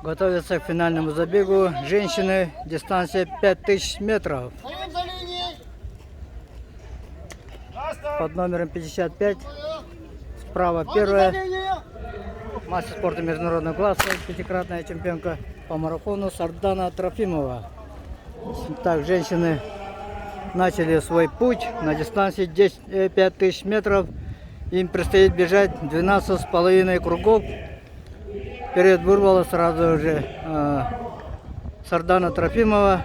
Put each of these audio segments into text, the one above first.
Готовятся к финальному забегу женщины, дистанция 5000 метров. Под номером 55, справа первая, мастер спорта международного класса, пятикратная чемпионка по марафону Сардана Трофимова. Так, женщины начали свой путь на дистанции 5000 метров. Им предстоит бежать 12,5 кругов. Вперед вырвала сразу же Сардана Трофимова.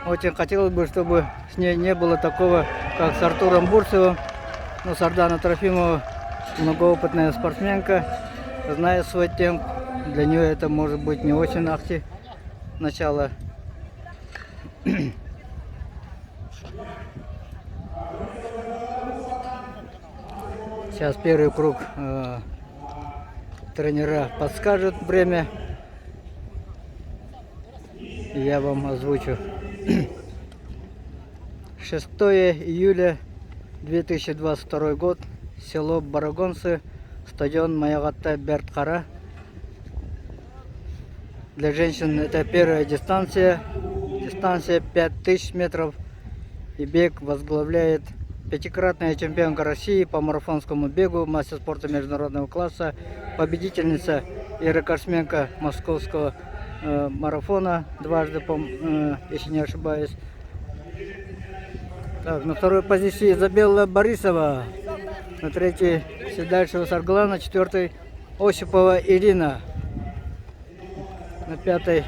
Очень хотелось бы, чтобы с ней не было такого, как с Артуром Бурцевым. Но Сардана Трофимова многоопытная спортсменка, знает свой темп. Для нее это может быть не очень ахти начало. Сейчас первый круг тренера подскажут время. И я вам озвучу. 6 июля 2022 год. Село Барагонцы. Стадион Маягатта Берткара. Для женщин это первая дистанция. Дистанция 5000 метров. И бег возглавляет пятикратная чемпионка России по марафонскому бегу, мастер спорта международного класса, победительница и рекордсменка московского марафона, дважды, если не ошибаюсь. Так, на второй позиции Изабелла Борисова, на третьей Седальшева Сарглана, на четвертой Осипова Ирина, на пятой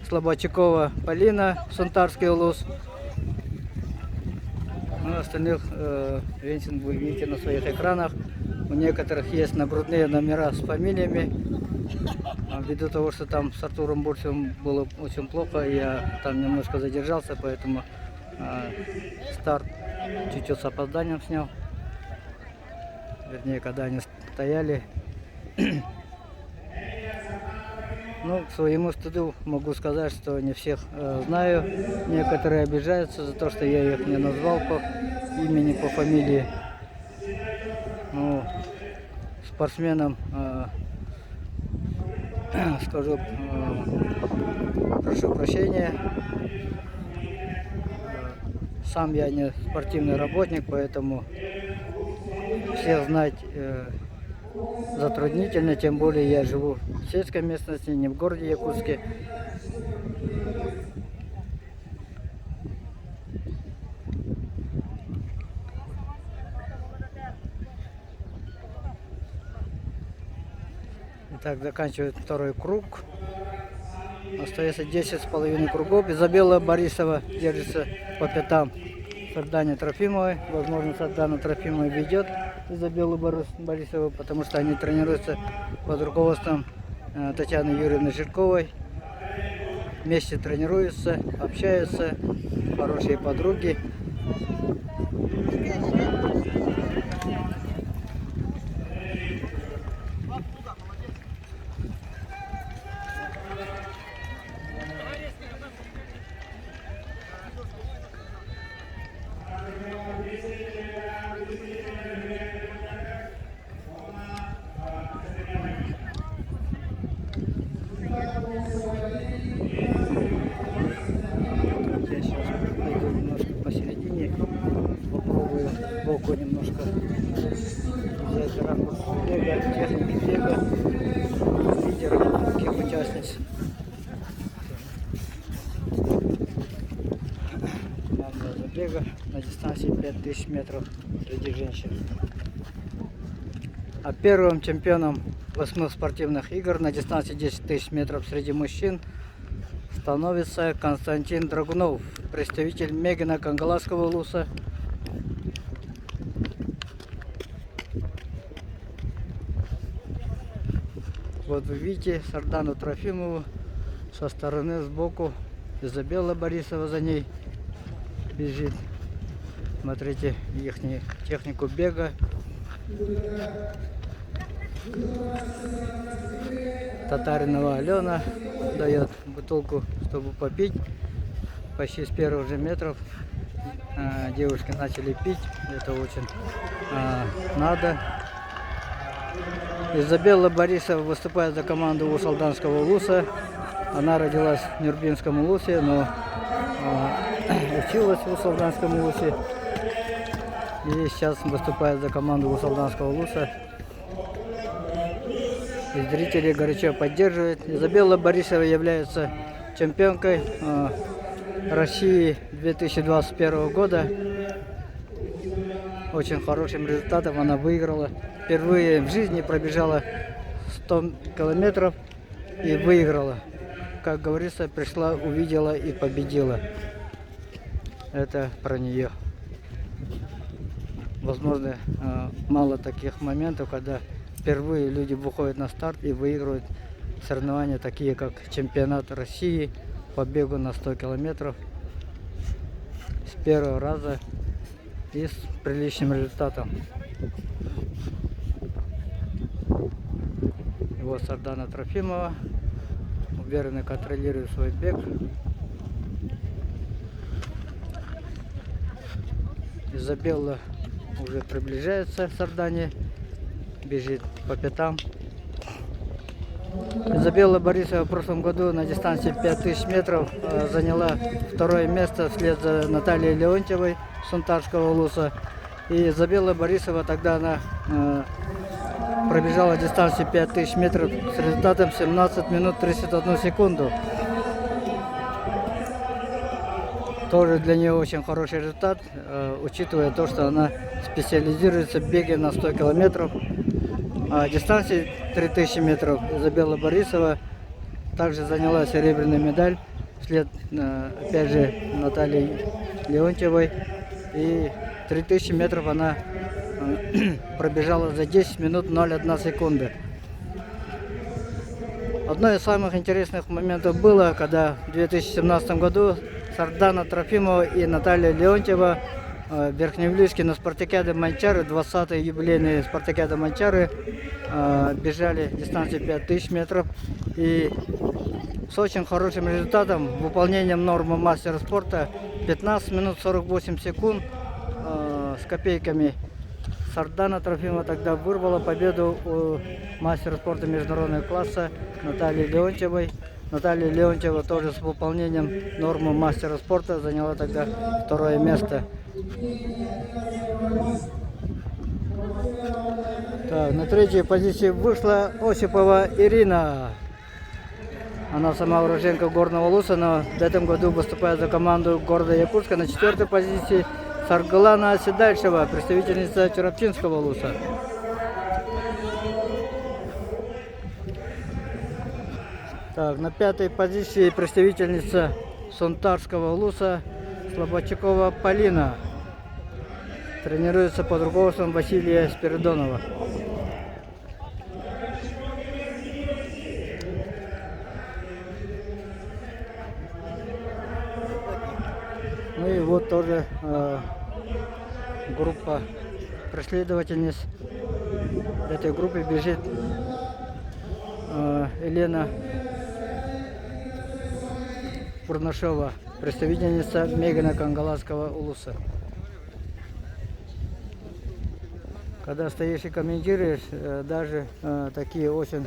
Слободчикова Полина, Сунтарский улус. Ну, остальных женщин вы видите на своих экранах. У некоторых есть нагрудные номера с фамилиями. Ввиду того, что там с Артуром Бурцевым было очень плохо, я там немножко задержался, поэтому старт чуть-чуть с опозданием снял. Вернее, когда они стояли. Ну, к своему стыду могу сказать, что не всех знаю. Некоторые обижаются за то, что я их не назвал по имени, по фамилии. Ну, спортсменам скажу, прошу прощения. Сам я не спортивный работник, поэтому всех знать затруднительно, тем более я живу в сельской местности, не в городе Якутске. Итак, заканчивает второй круг. Остается 10,5 кругов. Изабелла Борисова держится по пятам Сардане Трофимовой. Возможно, Сардана Трофимова ведет Изабеллу Борисову, потому что они тренируются под руководством Татьяны Юрьевны Жирковой. Вместе тренируются, общаются, хорошие подруги. Я сейчас пойду немножко посередине, попробую сбоку немножко взять ракурс бега, техники бега, лидеров, таких участниц. Команда забега на дистанции 5000 метров среди женщин. А первым чемпионом 8 спортивных игр на дистанции 10 000 метров среди мужчин становится Константин Драгунов, представитель Мегина Кангаласского улуса. Вот вы видите Сардану Трофимову со стороны, сбоку. Изабелла Борисова за ней бежит. Смотрите их технику бега. Татаринова Алена дает бутылку, чтобы попить. Почти с первых же метров девушки начали пить. Это очень надо. Изабелла Борисова выступает за команду Усалданского улуса. Она родилась в Нюрбинском улусе, но училась в Усалданском улусе. И сейчас выступает за команду Усалданского улуса. И зрители горячо поддерживают. Изабелла Борисова является чемпионкой России 2021 года. Очень хорошим результатом она выиграла. Впервые в жизни пробежала 100 километров и выиграла. Как говорится, пришла, увидела и победила. Это про нее. Возможно, мало таких моментов, когда впервые люди выходят на старт и выигрывают соревнования, такие как чемпионат России по бегу на 100 километров с первого раза и с приличным результатом. Вот Сардана Трофимова уверенно контролирует свой бег. Изабелла уже приближается к Сардане, бежит по пятам. Изабелла Борисова в прошлом году на дистанции 5000 метров заняла второе место вслед за Натальей Леонтьевой с Сунтарского улуса. И Изабелла Борисова тогда она пробежала дистанцию 5000 метров с результатом 17 минут 31 секунду. Тоже для нее очень хороший результат, учитывая то, что она специализируется в беге на 100 километров. А дистанции 3000 метров Изабелла Борисова также заняла серебряную медаль вслед, опять же, Натальи Леонтьевой. И 3000 метров она пробежала за 10 минут 0,1 секунда. Одно из самых интересных моментов было, когда в 2017 году Сардана Трофимова и Наталья Леонтьева в Верхнеуфлейске на спартакиаде Манчары, 20-й юбилейный спартакиада Манчары, бежали дистанцию 5000 метров. И с очень хорошим результатом, выполнением нормы мастера спорта 15 минут 48 секунд с копейками, Сардана Трофимова тогда вырвала победу у мастера спорта международного класса Натальи Леонтьевой. Наталья Леонтьева тоже с выполнением нормы мастера спорта заняла тогда второе место. Так, на третьей позиции вышла Осипова Ирина. Она сама уроженка Горного Улуса, но в этом году выступает за команду города Якутска. На четвертой позиции Саргалана Оседальшева, представительница Чарапчинского улуса. Так, на пятой позиции представительница Сунтарского улуса Слободчакова Полина. Тренируется под руководством Василия Спиридонова. Ну и вот тоже группа преследовательниц. В этой группе бежит Елена Пурнашова, представительница Мегана Кангаласского улуса. Когда стоишь и комментируешь, даже такие очень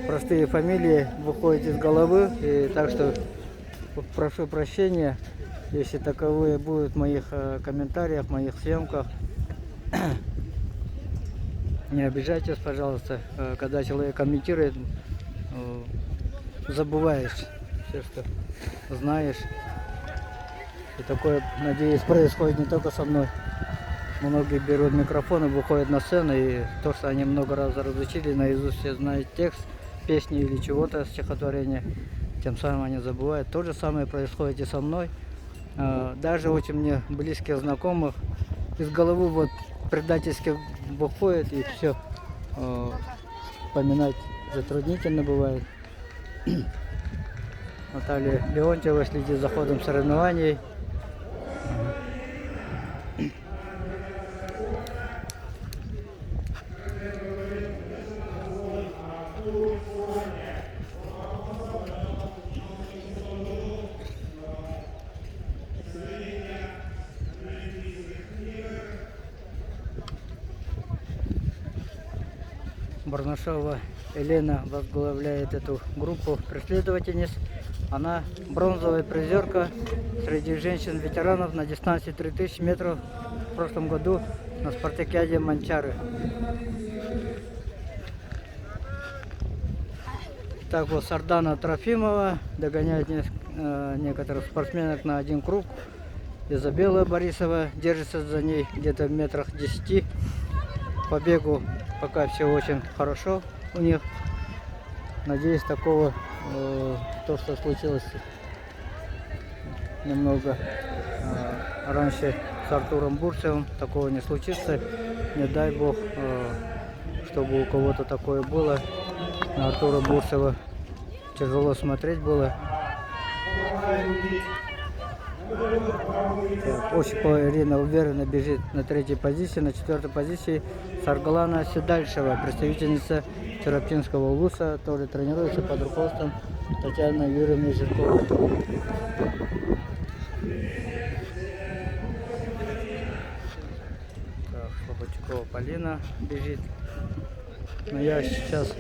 простые фамилии выходят из головы. И так что прошу прощения, если таковые будут в моих комментариях, в моих съемках. Не обижайтесь, пожалуйста, когда человек комментирует, забываешь все, что знаешь. И такое, надеюсь, происходит не только со мной. Многие берут микрофон и выходят на сцену, и то, что они много раз разучили, наизусть все знают текст песни или чего-то, стихотворения, тем самым они забывают. То же самое происходит и со мной. Даже очень мне близких знакомых из головы вот предательски выходит, и все, вспоминать затруднительно бывает. Наталья Леонтьева следит за ходом соревнований. Барнашова Елена возглавляет эту группу преследовательниц. Она бронзовая призерка среди женщин-ветеранов на дистанции 3000 метров в прошлом году на спартакиаде Манчары. Так вот, Сардана Трофимова догоняет некоторых спортсменок на один круг. Изабелла Борисова держится за ней где-то в метрах 10. По бегу пока все очень хорошо у них. Надеюсь, такого, то, что случилось немного раньше с Артуром Бурцевым, такого не случится. Не дай бог, чтобы у кого-то такое было. На Артура Бурцева тяжело смотреть было. Осипова Ирина уверенно бежит на 3-й позиции. На 4-й позиции Саргалана Седальшева, представительница Тераптинского улуса, тоже тренируется под руководством Татьяны Юрьевны Жирковой. Слободчукова Полина бежит. Но я сейчас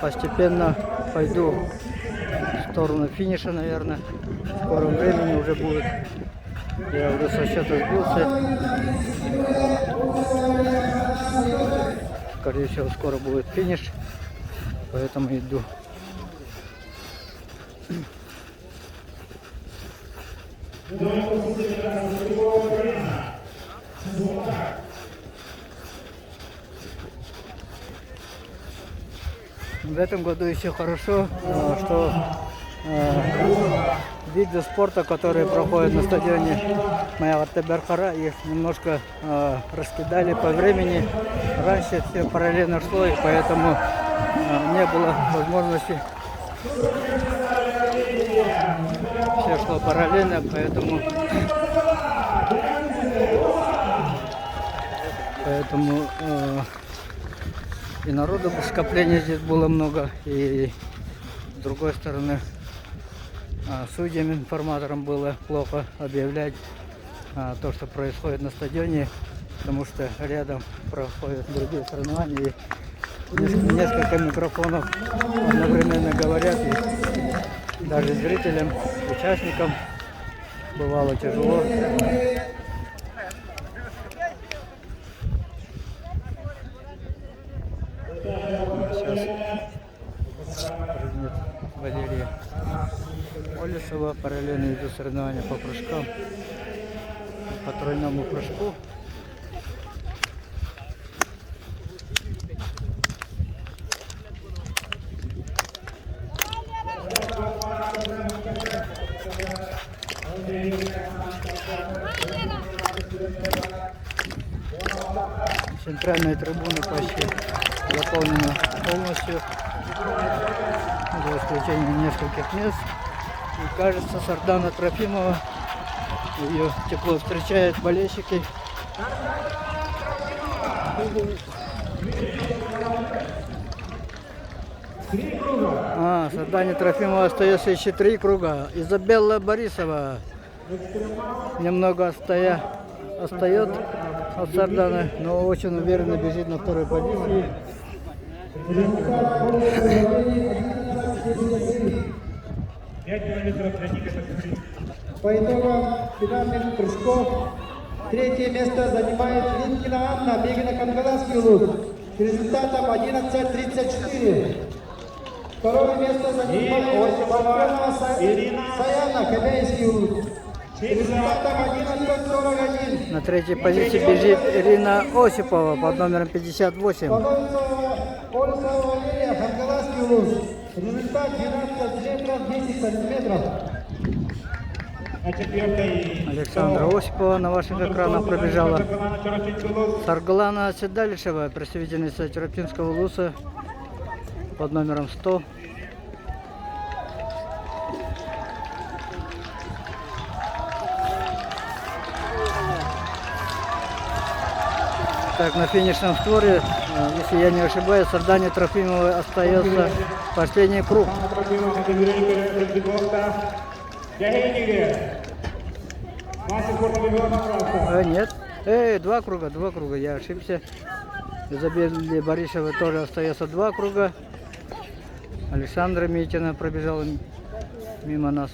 постепенно пойду в сторону финиша, наверное. В скором времени уже будет. Я уже со счета сбился. Скорее всего, скоро будет финиш. Поэтому иду. В этом году еще хорошо, что виды спорта, которые проходят на стадионе Маягатэ-Берхара, их немножко раскидали по времени. Раньше все параллельно шло, и поэтому не было возможности. Все шло параллельно, поэтому и народу скопления здесь было много, и с другой стороны судьям, информаторам было плохо объявлять то, что происходит на стадионе, потому что рядом проходят другие соревнования, и несколько микрофонов одновременно говорят, и даже зрителям, участникам бывало тяжело. Президент Валерия Олесова параллельно идут соревнования по прыжкам, по тройному прыжку. Центральная трибуна почти заполнена полностью, за исключением нескольких мест. И кажется, Сардана Трофимова, ее тепло встречают болельщики. Сардане Трофимова остается еще 3 круга. Изабелла Борисова немного остает от Сарданы, но очень уверенно бежит на 2-й позиции. По итогам финальных прыжков 3-е место занимает Линкина Анна, беги на Кангаласский улус, с результатом 11:34. 2-е место занимает Осипова Саяна, Кобяйский улус, с результатом 11:41. На 3-й позиции бежит Ирина Осипова под номером 58. Олесова Валерия, Кангаласский улус, результат 12 метров 10 сантиметров. Александра Осипова на ваших экранах пробежала. Саргалана Седальшева, представительница Тераптинского улуса под номером 100. Так, на финишном створе, если я не ошибаюсь, Сардане Трофимовой остается последний круг. Нет. 2 круга, я ошибся. Изабелле Борисовой тоже остается 2 круга. Александра Митина пробежала мимо нас.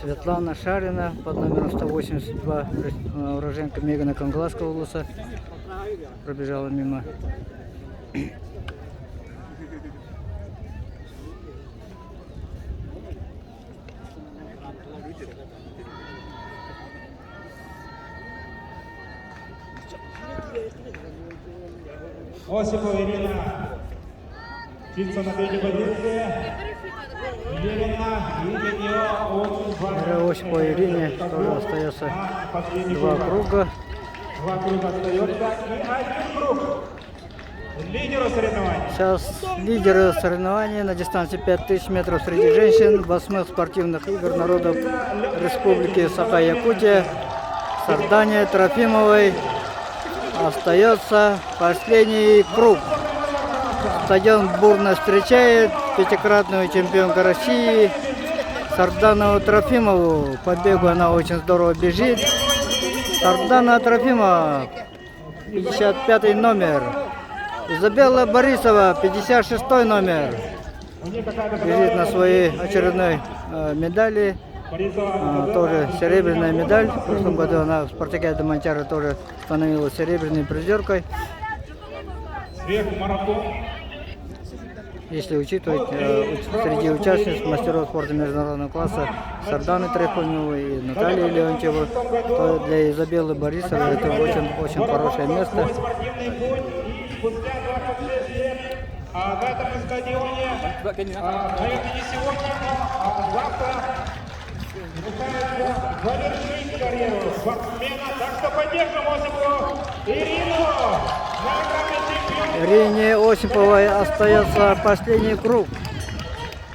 Светлана Шарина под номером 182, уроженка Мегана Конгласского улуса, пробежала мимо. Осипова Ирина, птица на третьей позиции. Елена, видит ее очень важно. Осипова Ирине тоже остается 2 круга. 2 круга остается и 1 круг. Лидеру соревнований. Сейчас лидеры соревнований на дистанции 5000 метров среди женщин 8-х спортивных игр народов Республики Саха-Якутия Сардания Трофимовой. Остается последний круг. Стадион бурно встречает 5-кратную чемпионку России Сардану Трофимову. По бегу она очень здорово бежит. Сардана Трофимова, 55 номер. Изабелла Борисова, 56 номер. Бежит на своей очередной медали. Тоже серебряная медаль. В прошлом году она в спартакиаде Монтяра тоже становилась серебряной призеркой. Если учитывать среди участниц мастеров спорта международного класса Сарданы Трофимовой и Натальи Леонтьевой, то для Изабеллы Борисовой это очень хорошее место. На этом стадионе, наверное, не сегодня, но завтра пытается завершить карьеру спортсмена. Так что поддержим Осипову Ирину. Ирине Осиповой остается последний круг.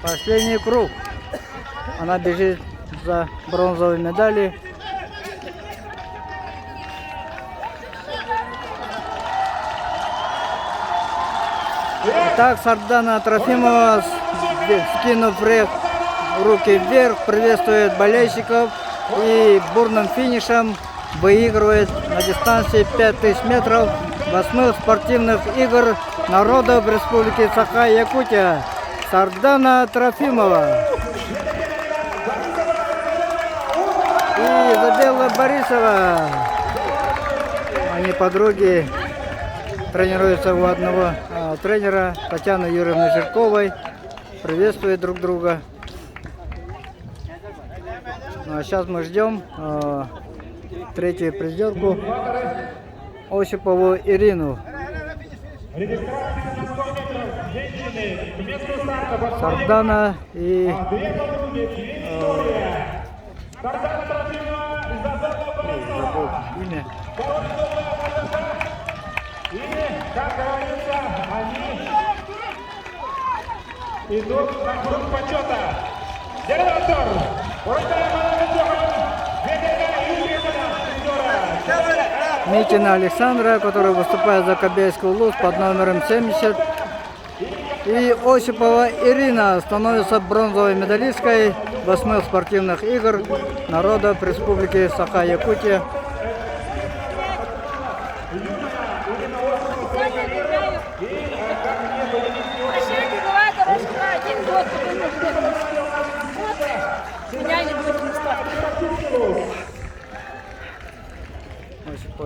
Последний круг. Она бежит за бронзовые медали. Итак, Сардана Трофимова, скинув руки вверх, приветствует болельщиков и бурным финишем выигрывает на дистанции 5000 метров 8-х спортивных игр народов Республики Саха-Якутия Сардана Трофимова. И Изабелла Борисова. Они подруги, тренируются у одного тренера Татьяны Юрьевны Жирковой. Приветствуют друг друга. Ну, а сейчас мы ждем третью призерку Осипову Ирину. Сардана и имя. И, как говорится, они идут на круг почета. Генератор! Митина Александра, которая выступает за Кобельский улус под номером 70. И Осипова Ирина становится бронзовой медалисткой 8-х спортивных игр народов Республики Саха-Якутия.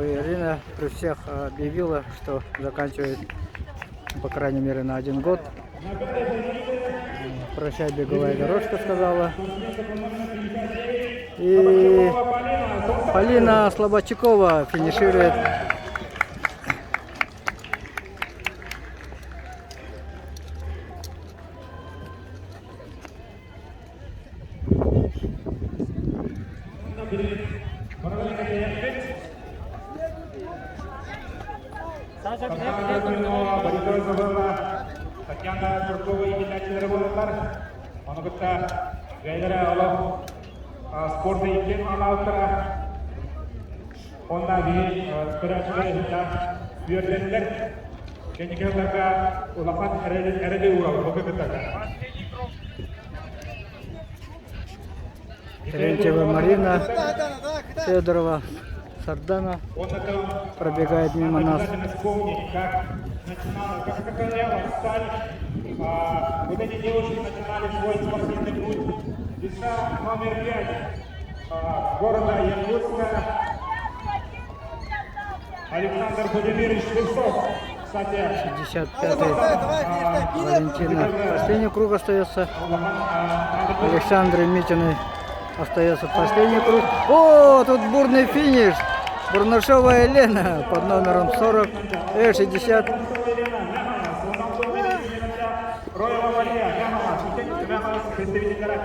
Ирина при всех объявила, что заканчивает, по крайней мере, на 1 год. Прощай, беговая дорожка, сказала. И Полина Слободчикова финиширует. Татьяна Жиркова именательный работалар. Онугутта гайдара олов спорта икен аналықтыра. Онда бейін спирачылар үйерленілер. Кенекелерге улақан әрәде урал. Терентьева Марина, Федорова, Сардана Он это пробегает мимо нас. обязательно вспомнить, как начинала, как сохраняла сталь. Вот эти девушки начинали свой спортивный путь. Веса номер 5 города Якутска. Александр Владимирович Швецов. Кстати, 65-й Валентина. Последний круг остается. Александры Митиной остается последний круг. О, тут бурный финиш. Бурнашова Елена под номером 40. 60. Роева Мария, Гамова, представителя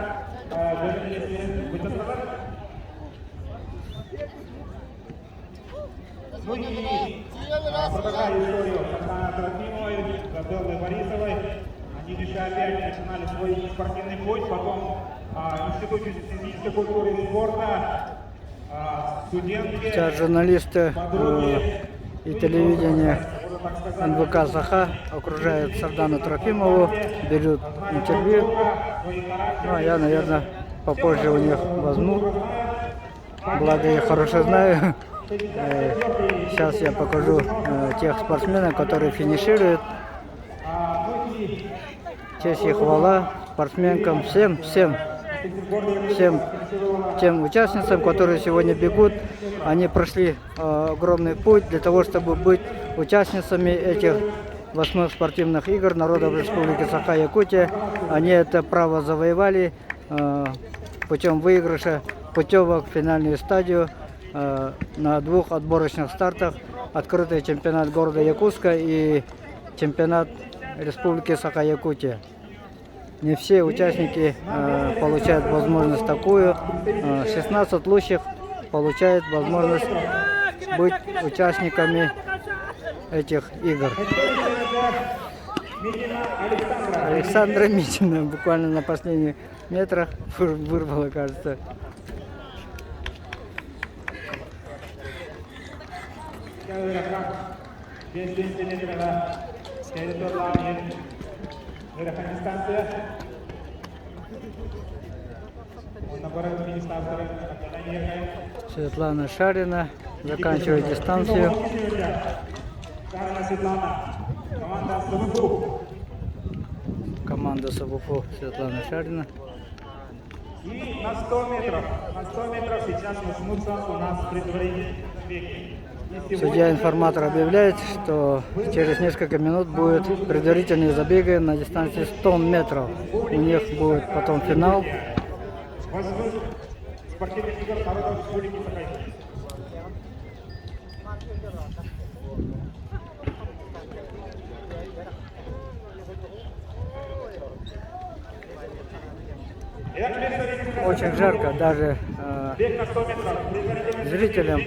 ну и продолжая историю Оксаны Трофимовой, Беллы Борисовой, они лишь опять начинали свой спортивный путь, потом Институт физической культуры и спорта, студентки, Сейчас журналисты и телевидение НВК «Саха» окружают Сардану Трофимову, берут интервью. Ну, а я, наверное, попозже у них возьму. Благо, я хорошо знаю. Сейчас я покажу тех спортсменов, которые финишируют. Честь и хвала спортсменкам, всем тем участницам, которые сегодня бегут. Они прошли огромный путь для того, чтобы быть участницами этих 8-х спортивных игр народов Республики Саха-Якутия. Они это право завоевали путем выигрыша путевок в финальную стадию на 2 отборочных стартах. Открытый чемпионат города Якутска и чемпионат Республики Саха-Якутия. Не все участники получают возможность такую. 16 лучших получают возможность быть участниками этих игр. Александра Митина буквально на последних метрах вырвала, кажется. Светлана Шарина заканчивает дистанцию. Команда Сабуков, Светлана Шарина. И на 100 метров сейчас начнутся у нас предварительные забеги. Судья-информатор объявляет, что через несколько минут будут предварительные забеги на дистанции 100 метров. У них будет потом финал. Спортивных игр народов Республики Саха-Якутия. Очень жарко даже зрителям,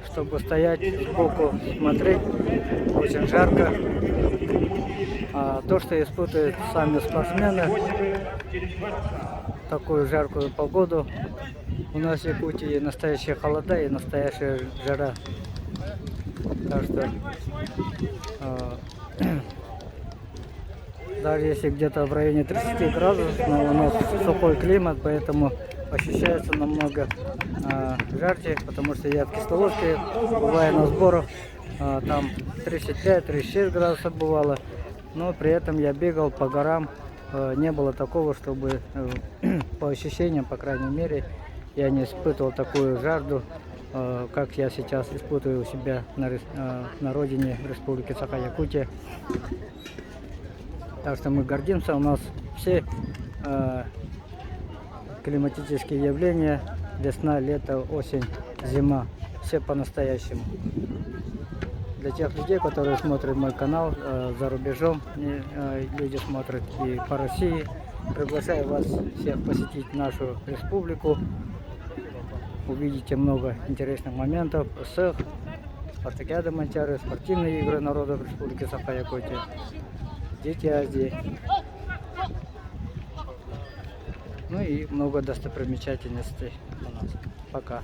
чтобы стоять сбоку, смотреть. Очень жарко. А то, что испытывают сами спортсмены, такую жаркую погоду. У нас в Якутии настоящие холода и настоящая жара. Так что даже если где-то в районе 30 градусов, но у нас сухой климат, поэтому ощущается намного жарче, потому что я в Кисловодске, бываю на сборах, там 35-36 градусов бывало, но при этом я бегал по горам, не было такого, чтобы по ощущениям, по крайней мере, я не испытывал такую жажду, как я сейчас испытываю у себя на родине Республики Саха-Якутия. Так что мы гордимся, у нас все климатические явления, весна, лето, осень, зима, все по-настоящему. Для тех людей, которые смотрят мой канал за рубежом, люди смотрят и по России, приглашаю вас всех посетить нашу республику. Увидите много интересных моментов, СЭХ, спартакиада Монтяры, спортивные игры народов Республики Саха-Якутия, Дети Азии. Ну и много достопримечательностей у нас. Пока.